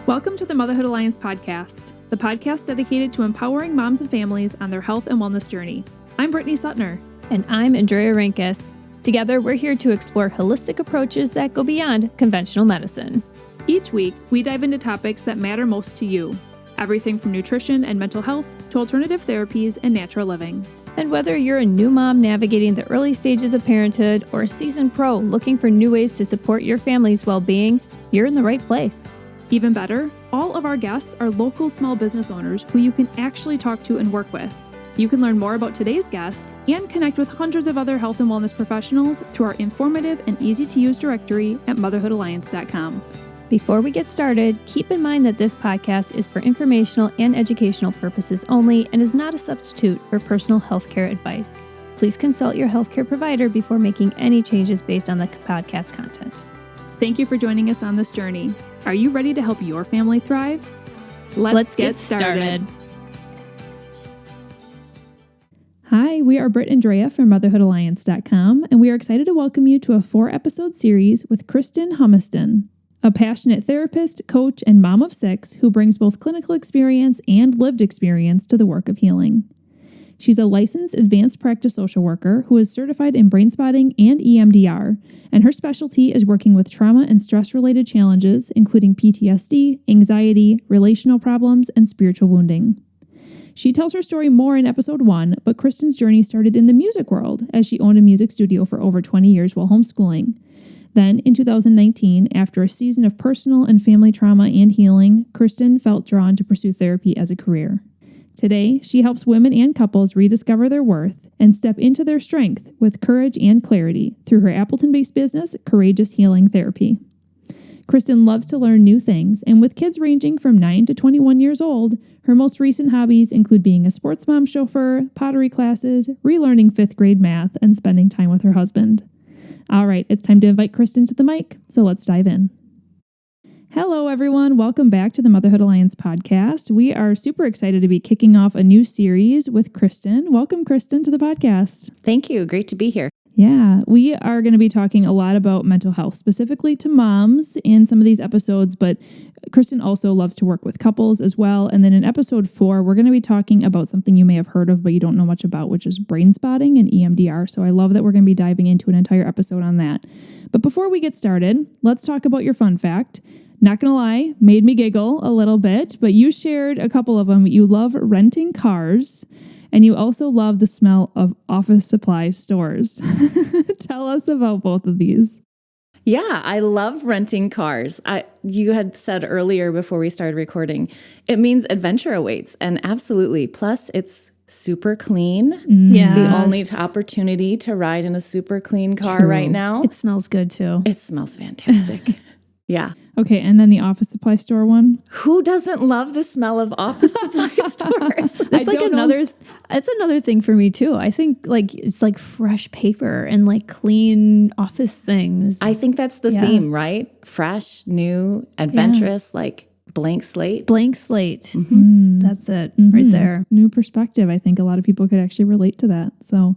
Welcome to the Motherhood Alliance podcast, the podcast dedicated to empowering moms and families on their health and wellness journey. I'm Brittany Suttner. And I'm Andrea Rankus. Together, we're here to explore holistic approaches that go beyond conventional medicine. Each week, we dive into topics that matter most to you. Everything from nutrition and mental health to alternative therapies and natural living. And whether you're a new mom navigating the early stages of parenthood or a seasoned pro looking for new ways to support your family's well-being, you're in the right place. Even better, all of our guests are local small business owners who you can actually talk to and work with. You can learn more about today's guest and connect with hundreds of other health and wellness professionals through our informative and easy-to-use directory at motherhoodalliance.com. Before we get started, keep in mind that this podcast is for informational and educational purposes only and is not a substitute for personal healthcare advice. Please consult your healthcare provider before making any changes based on the podcast content. Thank you for joining us on this journey. Are you ready to help your family thrive? Let's get started. Hi, we are Britt and Drea from motherhoodalliance.com, and we are excited to welcome you to a 4-episode series with Kristen Humiston, a passionate therapist, coach, and mom of 6 who brings both clinical experience and lived experience to the work of healing. She's a licensed advanced practice social worker who is certified in brain spotting and EMDR, and her specialty is working with trauma and stress-related challenges, including PTSD, anxiety, relational problems, and spiritual wounding. She tells her story more in episode 1, but Kristen's journey started in the music world as she owned a music studio for over 20 years while homeschooling. Then, in 2019, after a season of personal and family trauma and healing, Kristen felt drawn to pursue therapy as a career. Today, she helps women and couples rediscover their worth and step into their strength with courage and clarity through her Appleton-based business, Courageous Healing Therapy. Kristen loves to learn new things, and with kids ranging from 9 to 21 years old, her most recent hobbies include being a sports mom chauffeur, pottery classes, relearning 5th grade math, and spending time with her husband. All right, it's time to invite Kristen to the mic, so let's dive in. Hello, everyone. Welcome back to the Motherhood Alliance podcast. We are super excited to be kicking off a new series with Kristen. Welcome, Kristen, to the podcast. Thank you. Great to be here. Yeah, we are going to be talking a lot about mental health, specifically to moms in some of these episodes, but Kristen also loves to work with couples as well. And then in episode 4, we're going to be talking about something you may have heard of, but you don't know much about, which is brain spotting and EMDR. So I love that we're going to be diving into an entire episode on that. But before we get started, let's talk about your fun fact. Not gonna lie, made me giggle a little bit, but you shared a couple of them. You love renting cars, and you also love the smell of office supply stores. Tell us about both of these. Yeah, I love renting cars. You had said earlier before we started recording, it means adventure awaits, and absolutely. Plus, it's super clean. Yes. The only opportunity to ride in a super clean car right now. It smells good too. It smells fantastic. Yeah. Okay, and then the office supply store one. Who doesn't love the smell of office supply stores? That's like it's another thing for me too. I think like it's like fresh paper and like clean office things. I think that's the theme, right? Fresh, new, adventurous, like blank slate. Blank slate. Mm-hmm. That's it right there. New perspective. I think a lot of people could actually relate to that. So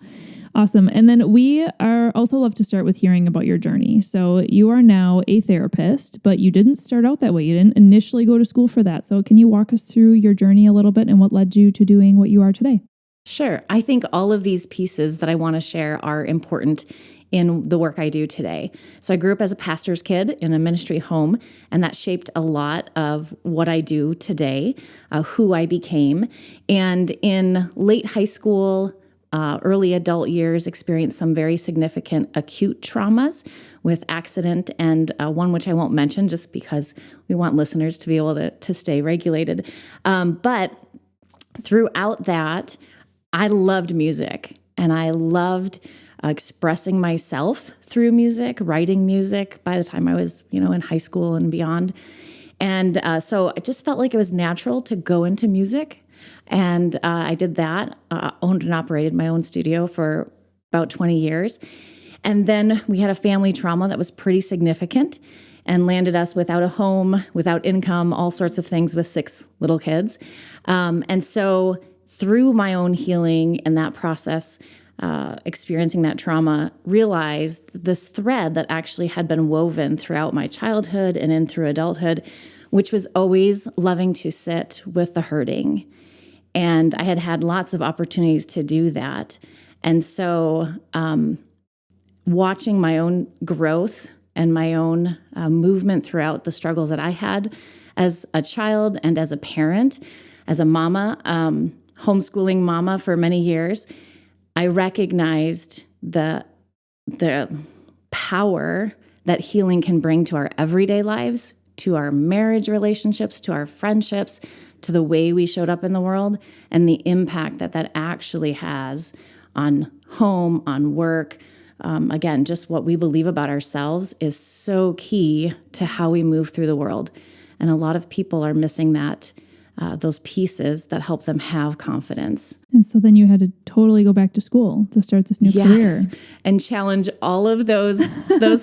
awesome. And then we are also love to start with hearing about your journey. So you are now a therapist, but you didn't start out that way. You didn't initially go to school for that. So can you walk us through your journey a little bit and what led you to doing what you are today? Sure. I think all of these pieces that I want to share are important in the work I do today. So I grew up as a pastor's kid in a ministry home, and that shaped a lot of what I do today, who I became. And in late high school, early adult years, experienced some very significant acute traumas with accident and one which I won't mention just because we want listeners to be able to stay regulated. But throughout that, I loved music, and I loved expressing myself through music, writing music by the time I was, in high school and beyond. And so I just felt like it was natural to go into music. And I did that, owned and operated my own studio for about 20 years. And then we had a family trauma that was pretty significant and landed us without a home, without income, all sorts of things with 6 little kids. And so through my own healing and that process, experiencing that trauma, realized this thread that actually had been woven throughout my childhood and in through adulthood which was always loving to sit with the hurting. And I had had lots of opportunities to do that. And so watching my own growth and my own movement throughout the struggles that I had as a child and as a parent, as a mama, homeschooling mama for many years, I recognized the power that healing can bring to our everyday lives, to our marriage relationships, to our friendships, to the way we showed up in the world, and the impact that actually has on home, on work. Again, just what we believe about ourselves is so key to how we move through the world. And a lot of people are missing that, those pieces that help them have confidence. And so then you had to totally go back to school to start this new career. And challenge all of those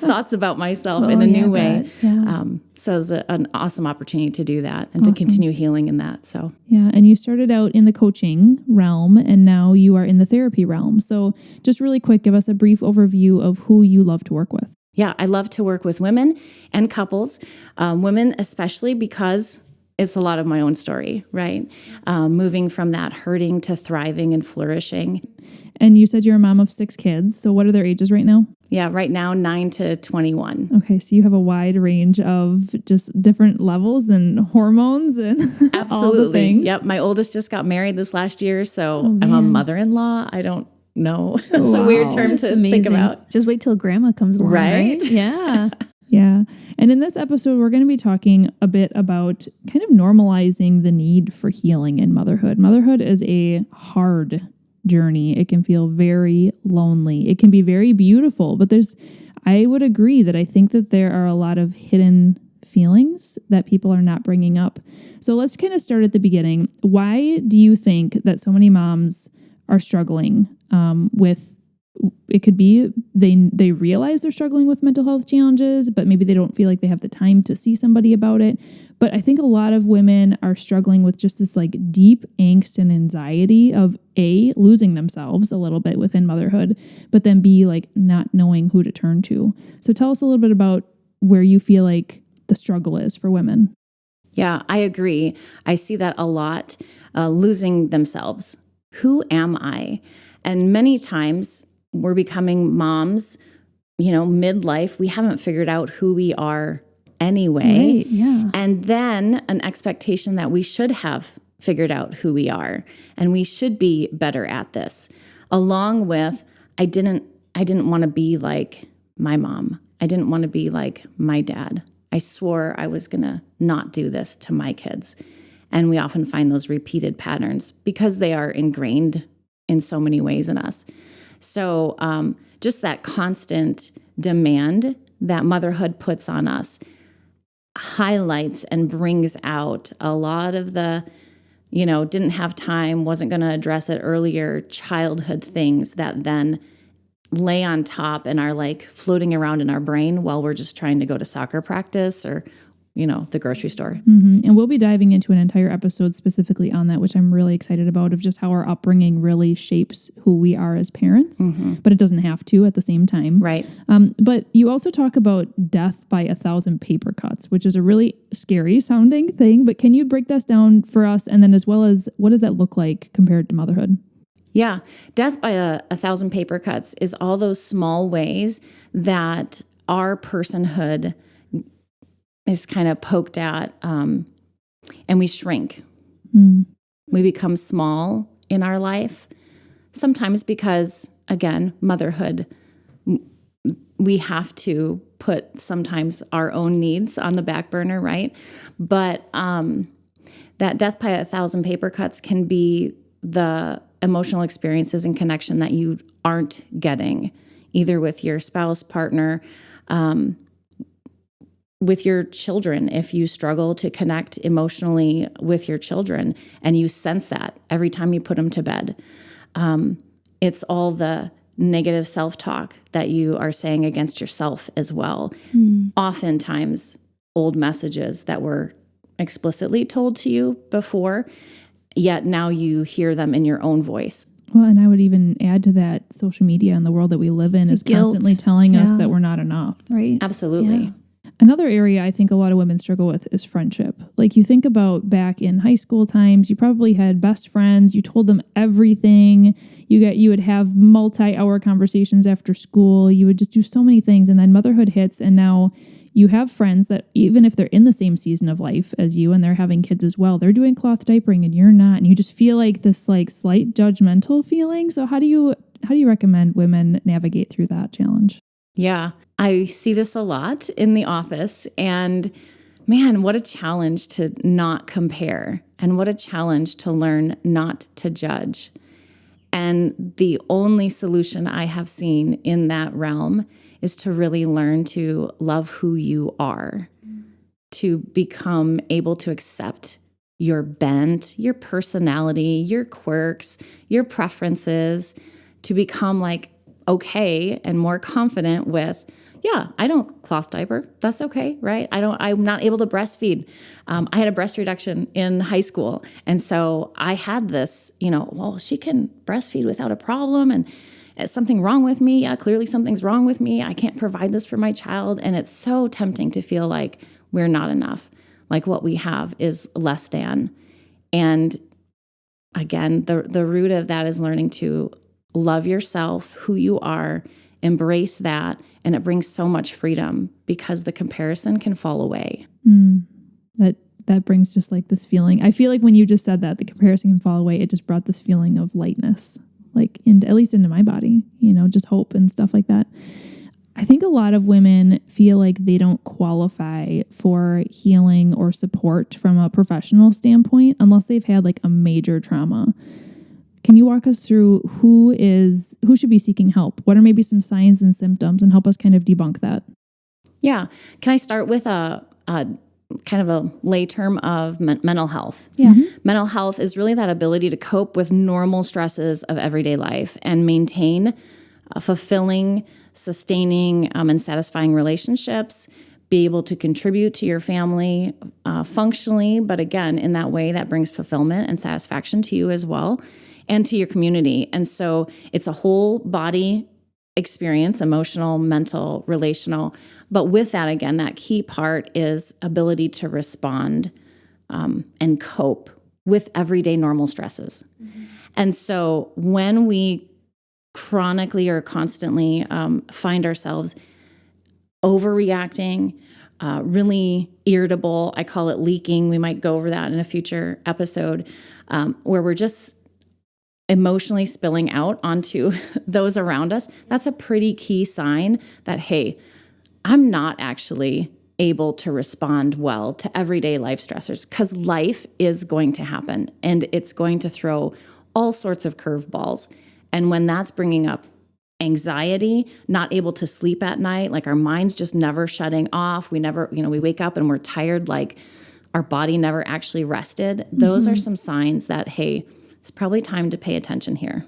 thoughts about myself in a new way. Yeah. So it was an awesome opportunity to do that and to continue healing in that. So yeah, and you started out in the coaching realm, and now you are in the therapy realm. So just really quick, give us a brief overview of who you love to work with. Yeah, I love to work with women and couples, women especially because it's a lot of my own story, right? Moving from that hurting to thriving and flourishing. And you said you're a mom of 6 kids. So what are their ages right now? Yeah, right now, 9 to 21. Okay, so you have a wide range of just different levels and hormones and all the things. Yep, my oldest just got married this last year, so I'm a mother-in-law. I don't know. It's a weird term to think about. Just wait till grandma comes along, right? Yeah. Yeah. And in this episode, we're going to be talking a bit about kind of normalizing the need for healing in motherhood. Motherhood is a hard journey. It can feel very lonely. It can be very beautiful, but I would agree that I think that there are a lot of hidden feelings that people are not bringing up. So let's kind of start at the beginning. Why do you think that so many moms are struggling with? It could be they realize they're struggling with mental health challenges, but maybe they don't feel like they have the time to see somebody about it. But I think a lot of women are struggling with just this like deep angst and anxiety of A, losing themselves a little bit within motherhood, but then B, like not knowing who to turn to. So tell us a little bit about where you feel like the struggle is for women. Yeah, I agree. I see that a lot, losing themselves. Who am I? And many times we're becoming moms, midlife. We haven't figured out who we are anyway. Right, yeah. And then an expectation that we should have figured out who we are and we should be better at this. Along with, I didn't want to be like my mom. I didn't want to be like my dad. I swore I was going to not do this to my kids. And we often find those repeated patterns because they are ingrained in so many ways in us. So just that constant demand that motherhood puts on us highlights and brings out a lot of the, didn't have time, wasn't going to address it earlier, childhood things that then lay on top and are like floating around in our brain while we're just trying to go to soccer practice or the grocery store. Mm-hmm. And we'll be diving into an entire episode specifically on that, which I'm really excited about, of just how our upbringing really shapes who we are as parents, but it doesn't have to at the same time. Right. But you also talk about death by 1,000 paper cuts, which is a really scary sounding thing, but can you break this down for us? And then as well as what does that look like compared to motherhood? Yeah. Death by 1,000 paper cuts is all those small ways that our personhood is kind of poked at, and we shrink. We become small in our life, sometimes because, again, motherhood, we have to put sometimes our own needs on the back burner, right? But that death by 1,000 paper cuts can be the emotional experiences and connection that you aren't getting, either with your spouse, partner, with your children. If you struggle to connect emotionally with your children and you sense that every time you put them to bed, it's all the negative self-talk that you are saying against yourself as well. Oftentimes old messages that were explicitly told to you before, yet now you hear them in your own voice. Well, and I would even add to that, social media and the world that we live in is guilt. Constantly telling us that we're not enough. Right. Absolutely. Yeah. Another area I think a lot of women struggle with is friendship. Like you think about back in high school times, you probably had best friends. You told them everything. You would have multi-hour conversations after school. You would just do so many things. And then motherhood hits, and now you have friends that even if they're in the same season of life as you and they're having kids as well, they're doing cloth diapering and you're not. And you just feel like this like slight judgmental feeling. So how do you recommend women navigate through that challenge? Yeah, I see this a lot in the office, and man, what a challenge to not compare, and what a challenge to learn not to judge. And the only solution I have seen in that realm is to really learn to love who you are, to become able to accept your bent, your personality, your quirks, your preferences, to become like okay and more confident with, yeah, I don't cloth diaper. That's okay, right? I'm not able to breastfeed. I had a breast reduction in high school. And so I had this, well, she can breastfeed without a problem. And is something wrong with me? Yeah, clearly something's wrong with me. I can't provide this for my child. And it's so tempting to feel like we're not enough, like what we have is less than. And again, the root of that is learning to love yourself, who you are, embrace that, and it brings so much freedom because the comparison can fall away. That brings just like this feeling. I feel like when you just said that, the comparison can fall away, it just brought this feeling of lightness, like at least into my body, just hope and stuff like that. I think a lot of women feel like they don't qualify for healing or support from a professional standpoint unless they've had like a major trauma. Can you walk us through who should be seeking help? What are maybe some signs and symptoms, and help us kind of debunk that? Yeah. Can I start with a kind of a lay term of mental health? Yeah. Mm-hmm. Mental health is really that ability to cope with normal stresses of everyday life and maintain fulfilling, sustaining, and satisfying relationships, be able to contribute to your family functionally, but again, in that way that brings fulfillment and satisfaction to you as well, and to your community. And so it's a whole body experience, emotional, mental, relational. But with that, again, that key part is ability to respond and cope with everyday normal stresses. Mm-hmm. And so when we chronically or constantly find ourselves overreacting, really irritable, I call it leaking. We might go over that in a future episode, where we're just emotionally spilling out onto those around us. That's a pretty key sign that, hey, I'm not actually able to respond well to everyday life stressors, because life is going to happen and it's going to throw all sorts of curveballs. And when that's bringing up anxiety, not able to sleep at night, like our mind's just never shutting off. We never, we wake up and we're tired, like our body never actually rested. Those are some signs that, hey, it's probably time to pay attention here.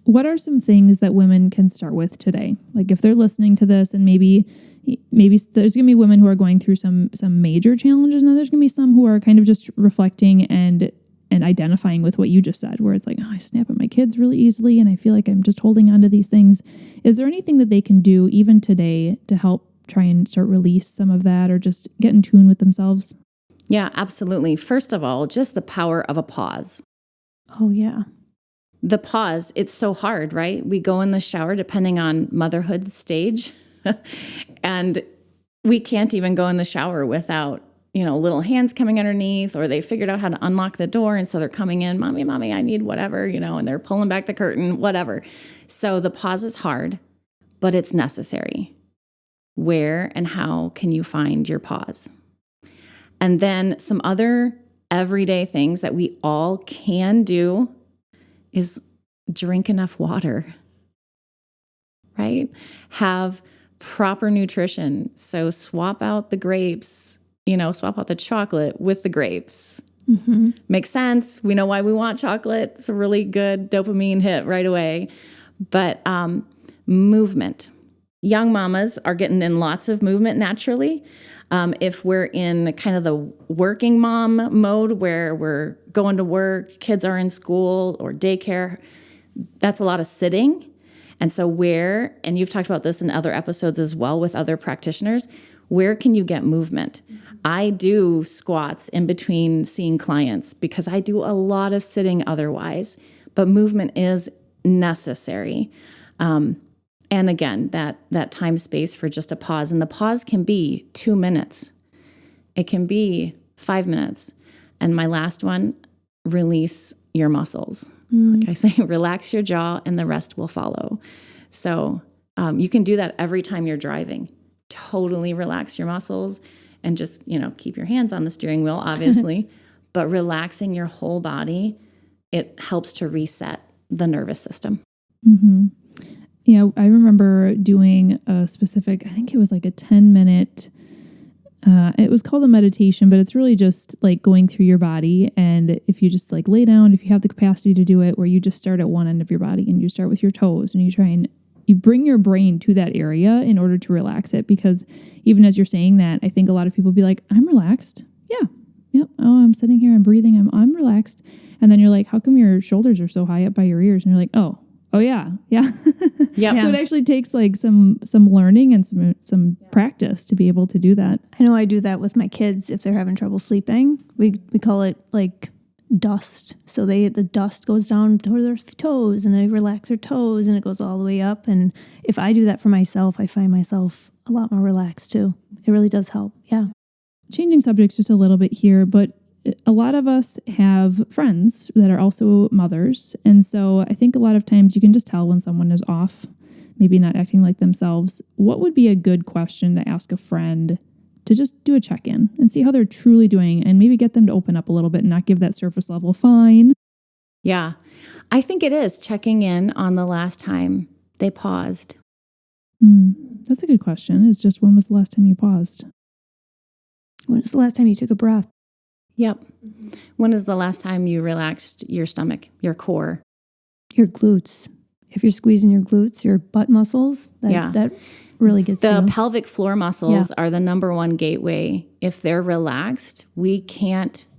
What are some things that women can start with today? Like if they're listening to this, and maybe there's going to be women who are going through some major challenges, and then there's going to be some who are kind of just reflecting and identifying with what you just said, where it's like, I snap at my kids really easily and I feel like I'm just holding on to these things. Is there anything that they can do even today to help try and start release some of that, or just get in tune with themselves? Yeah, absolutely. First of all, just the power of a pause. Oh, yeah. The pause, it's so hard, right? We go in the shower depending on motherhood stage and we can't even go in the shower without, little hands coming underneath, or they figured out how to unlock the door. And so they're coming in, mommy, I need whatever, and they're pulling back the curtain, whatever. So the pause is hard, but it's necessary. Where and how can you find your pause? And then some other everyday things that we all can do is drink enough water, right? Have proper nutrition. So swap out the grapes, swap out the chocolate with the grapes. Mm-hmm. Makes sense. We know why we want chocolate. It's a really good dopamine hit right away. But movement. Young mamas are getting in lots of movement naturally. If we're in kind of the working mom mode where we're going to work, kids are in school or daycare, that's a lot of sitting. And so and you've talked about this in other episodes as well with other practitioners, where can you get movement? I do squats in between seeing clients because I do a lot of sitting otherwise, but movement is necessary. And again, that time space for just a pause, and the pause can be 2 minutes. It can be 5 minutes. And my last one, release your muscles. Like I say, relax your jaw and the rest will follow. So you can do that every time you're driving. Totally relax your muscles and just, keep your hands on the steering wheel, obviously, but relaxing your whole body, it helps to reset the nervous system. Mm-hmm. Yeah, I remember doing a specific, I think it was like a 10-minute, it was called a meditation, but it's really just like going through your body. And if you just like lay down, if you have the capacity to do it, where you just start at one end of your body and you start with your toes and you bring your brain to that area in order to relax it. Because even as you're saying that, I think a lot of people be like, I'm relaxed. Yeah. Yep. Oh, I'm sitting here, I'm breathing, I'm relaxed. And then you're like, how come your shoulders are so high up by your ears? And you're like, oh yeah. Yeah. Yep. So it actually takes like some learning and some practice to be able to do that. I know I do that with my kids if they're having trouble sleeping. We call it like dust. So the dust goes down to their toes and they relax their toes and it goes all the way up. And if I do that for myself, I find myself a lot more relaxed too. It really does help. Yeah. Changing subjects just a little bit here, but a lot of us have friends that are also mothers. And so I think a lot of times you can just tell when someone is off, maybe not acting like themselves. What would be a good question to ask a friend to just do a check-in and see how they're truly doing and maybe get them to open up a little bit and not give that surface level fine? Yeah, I think it is checking in on the last time they paused. That's a good question. It's just, when was the last time you paused? When was the last time you took a breath? Yep. When is the last time you relaxed your stomach, your core? Your glutes. If you're squeezing your glutes, your butt muscles, that really gets the you. pelvic floor muscles are the number one gateway. If they're relaxed,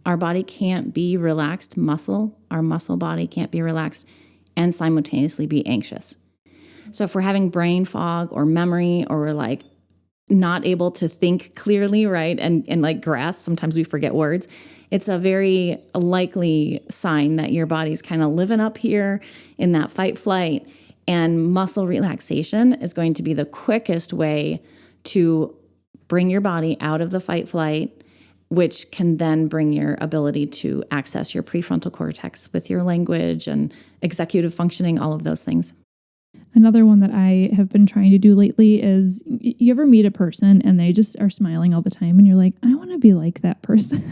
our body can't be relaxed muscle. Our muscle body can't be relaxed and simultaneously be anxious. So if we're having brain fog or memory, or we're like not able to think clearly, right, and like grasp, sometimes we forget words, it's a very likely sign that your body's kind of living up here in that fight flight. And muscle relaxation is going to be the quickest way to bring your body out of the fight flight, which can then bring your ability to access your prefrontal cortex with your language and executive functioning, all of those things. Another one that I have been trying to do lately is, you ever meet a person and they just are smiling all the time and you're like, I want to be like that person.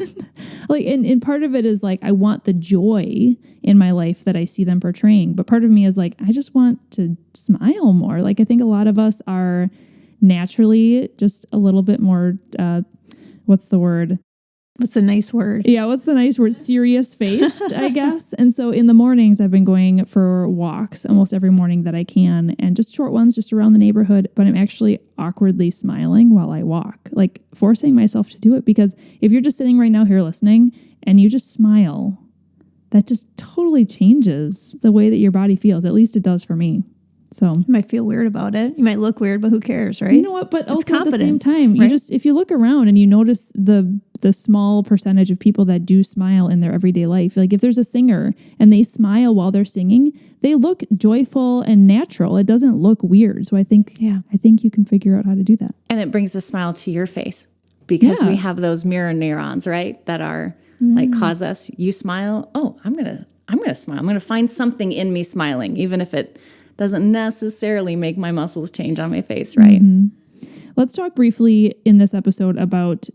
Like, and part of it is like, I want the joy in my life that I see them portraying. But part of me is like, I just want to smile more. Like, I think a lot of us are naturally just a little bit more, what's the word? What's the nice word? Yeah, what's the nice word? Serious faced, I guess. And so in the mornings, I've been going for walks almost every morning that I can, and just short ones just around the neighborhood. But I'm actually awkwardly smiling while I walk, like forcing myself to do it. Because if you're just sitting right now here listening and you just smile, that just totally changes the way that your body feels. At least it does for me. So you might feel weird about it. You might look weird, but who cares, right? You know what? But it's also at the same time, right? if you look around and you notice the small percentage of people that do smile in their everyday life, like if there's a singer and they smile while they're singing, they look joyful and natural. It doesn't look weird. So I think you can figure out how to do that. And it brings a smile to your face because we have those mirror neurons, right? That are like cause us, you smile. Oh, I'm going to smile. I'm going to find something in me smiling, even if it doesn't necessarily make my muscles change on my face, right? Mm-hmm. Let's talk briefly in this episode about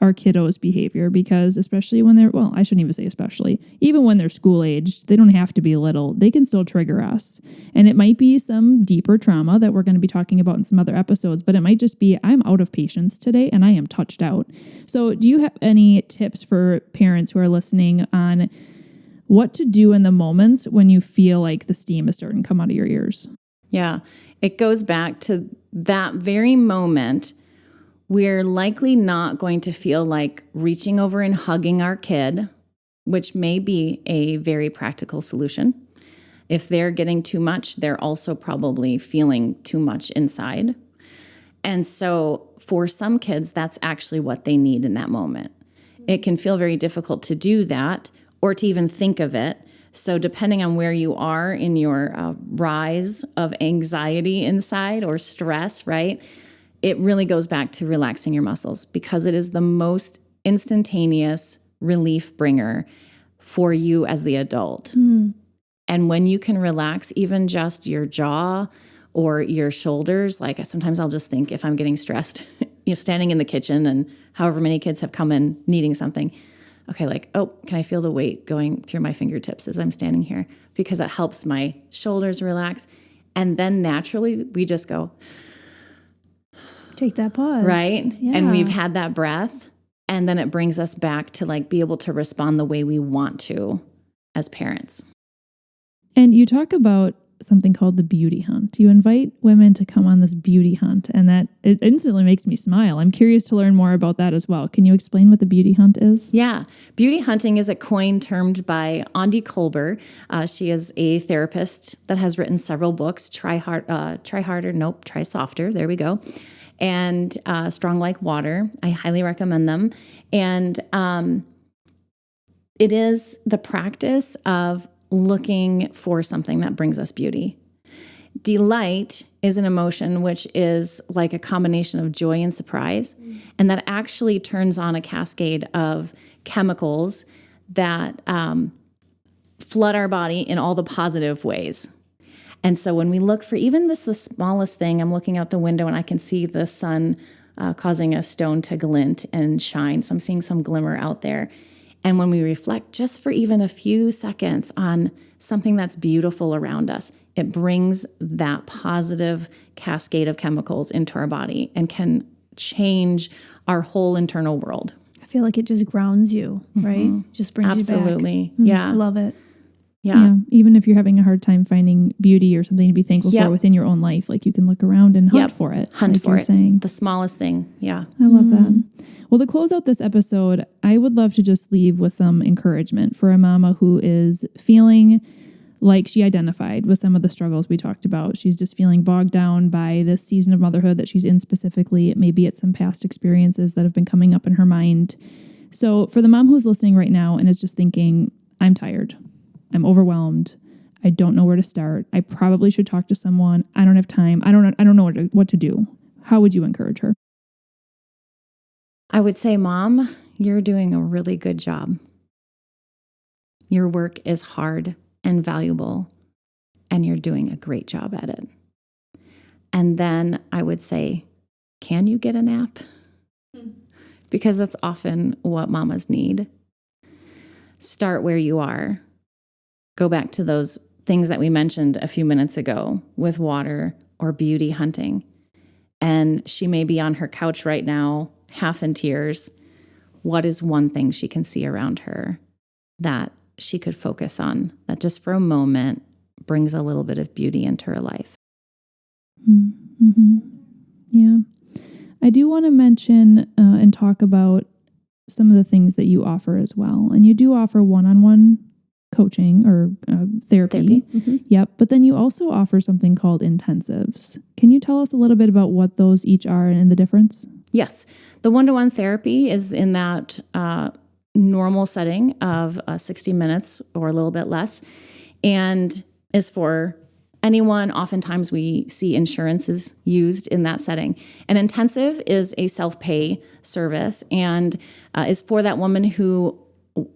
our kiddos' behavior, because especially when I shouldn't even say especially, even when they're school aged, they don't have to be little. They can still trigger us. And it might be some deeper trauma that we're going to be talking about in some other episodes, but it might just be, I'm out of patience today and I am touched out. So do you have any tips for parents who are listening on what to do in the moments when you feel like the steam is starting to come out of your ears? Yeah, it goes back to that very moment. We're likely not going to feel like reaching over and hugging our kid, which may be a very practical solution. If they're getting too much, they're also probably feeling too much inside. And so for some kids, that's actually what they need in that moment. It can feel very difficult to do that or to even think of it. So depending on where you are in your rise of anxiety inside or stress, right, it really goes back to relaxing your muscles because it is the most instantaneous relief bringer for you as the adult. And when you can relax even just your jaw or your shoulders, like sometimes I'll just think if I'm getting stressed, standing in the kitchen and however many kids have come in needing something, okay, like, oh, can I feel the weight going through my fingertips as I'm standing here? Because it helps my shoulders relax. And then naturally we just go, take that pause. Right? Yeah. And we've had that breath. And then it brings us back to like be able to respond the way we want to as parents. And you talk about something called the beauty hunt. You invite women to come on this beauty hunt, and that it instantly makes me smile. I'm curious to learn more about that as well. Can you explain what the beauty hunt is? Yeah. Beauty hunting is a coin termed by Andi Kolber. She is a therapist that has written several books, Try Harder, Nope, Try Softer. There we go. And Strong Like Water. I highly recommend them. And it is the practice of looking for something that brings us beauty. Delight is an emotion which is like a combination of joy and surprise, and that actually turns on a cascade of chemicals that flood our body in all the positive ways. And so when we look for even the smallest thing, I'm looking out the window and I can see the sun causing a stone to glint and shine. So I'm seeing some glimmer out there. And when we reflect just for even a few seconds on something that's beautiful around us, it brings that positive cascade of chemicals into our body and can change our whole internal world. I feel like it just grounds you, right? Just brings you back. Absolutely. Yeah. I love it. Yeah. Even if you're having a hard time finding beauty or something to be thankful for within your own life, like you can look around and hunt for it. Hunt like for you're it. Saying. The smallest thing. Yeah. I love that. Well, to close out this episode, I would love to just leave with some encouragement for a mama who is feeling like she identified with some of the struggles we talked about. She's just feeling bogged down by this season of motherhood that she's in specifically. Maybe it's some past experiences that have been coming up in her mind. So for the mom who's listening right now and is just thinking, I'm tired, I'm overwhelmed, I don't know where to start, I probably should talk to someone, I don't have time, I don't know what to do. How would you encourage her? I would say, Mom, you're doing a really good job. Your work is hard and valuable, and you're doing a great job at it. And then I would say, can you get a nap? Because that's often what mamas need. Start where you are. Go back to those things that we mentioned a few minutes ago with water or beauty hunting. And she may be on her couch right now, half in tears. What is one thing she can see around her that she could focus on, that just for a moment brings a little bit of beauty into her life? Mm-hmm. Yeah. I do want to mention and talk about some of the things that you offer as well. And you do offer one-on-one coaching or therapy. Mm-hmm. Yep. But then you also offer something called intensives. Can you tell us a little bit about what those each are and the difference? Yes. The one-to-one therapy is in that normal setting of 60 minutes or a little bit less, and is for anyone. Oftentimes we see insurances used in that setting. An intensive is a self-pay service and is for that woman who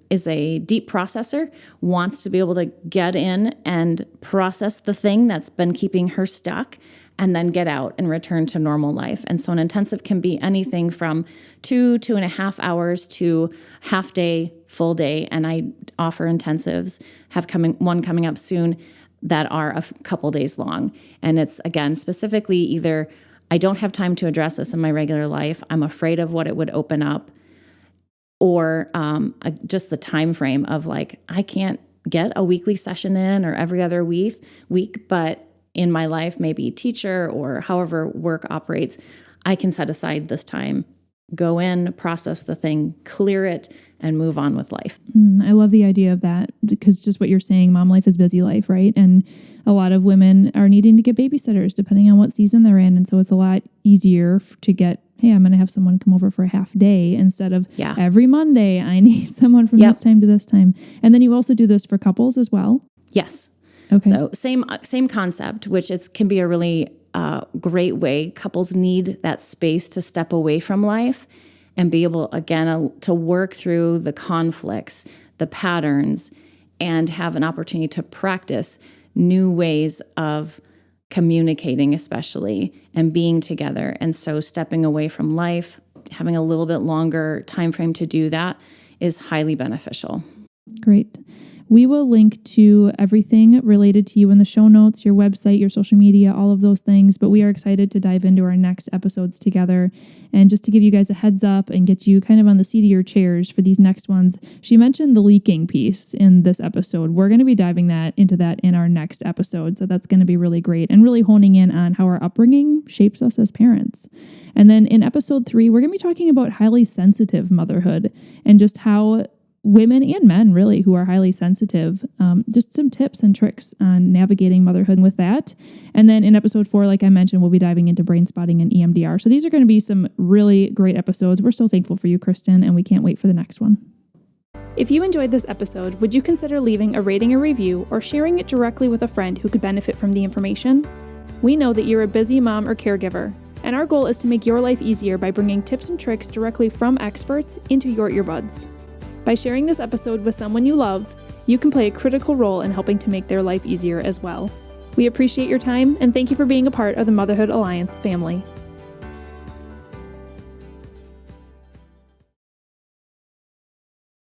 is a deep processor, wants to be able to get in and process the thing that's been keeping her stuck, and then get out and return to normal life. And so an intensive can be anything from 2.5 hours to half day, full day. And I offer intensives, have one coming up soon that are a couple days long. And it's, again, specifically either I don't have time to address this in my regular life, I'm afraid of what it would open up, or just the time frame of like, I can't get a weekly session in or every other week, but in my life, maybe teacher or however work operates, I can set aside this time, go in, process the thing, clear it, and move on with life. I love the idea of that, because just what you're saying, mom life is busy life, right? And a lot of women are needing to get babysitters depending on what season they're in. And so it's a lot easier to get, hey, I'm going to have someone come over for a half day instead of every Monday, I need someone from this time to this time. And then you also do this for couples as well? Yes. Okay. So same concept, which can be a really great way. Couples need that space to step away from life and be able, again, to work through the conflicts, the patterns, and have an opportunity to practice new ways of communicating, especially, and being together. And so stepping away from life, having a little bit longer time frame to do that is highly beneficial. Great. We will link to everything related to you in the show notes, your website, your social media, all of those things. But we are excited to dive into our next episodes together. And just to give you guys a heads up and get you kind of on the seat of your chairs for these next ones, she mentioned the leaking piece in this episode. We're going to be diving into that in our next episode. So that's going to be really great and really honing in on how our upbringing shapes us as parents. And then in episode 3, we're going to be talking about highly sensitive motherhood and just how women and men really who are highly sensitive, just some tips and tricks on navigating motherhood with that. And then in episode 4, like I mentioned, we'll be diving into brain spotting and EMDR. So these are going to be some really great episodes. We're so thankful for you, Kristen, and we can't wait for the next one. If you enjoyed this episode, would you consider leaving a rating or review or sharing it directly with a friend who could benefit from the information? We know that you're a busy mom or caregiver, and our goal is to make your life easier by bringing tips and tricks directly from experts into your earbuds. By sharing this episode with someone you love, you can play a critical role in helping to make their life easier as well. We appreciate your time and thank you for being a part of the Motherhood Alliance family.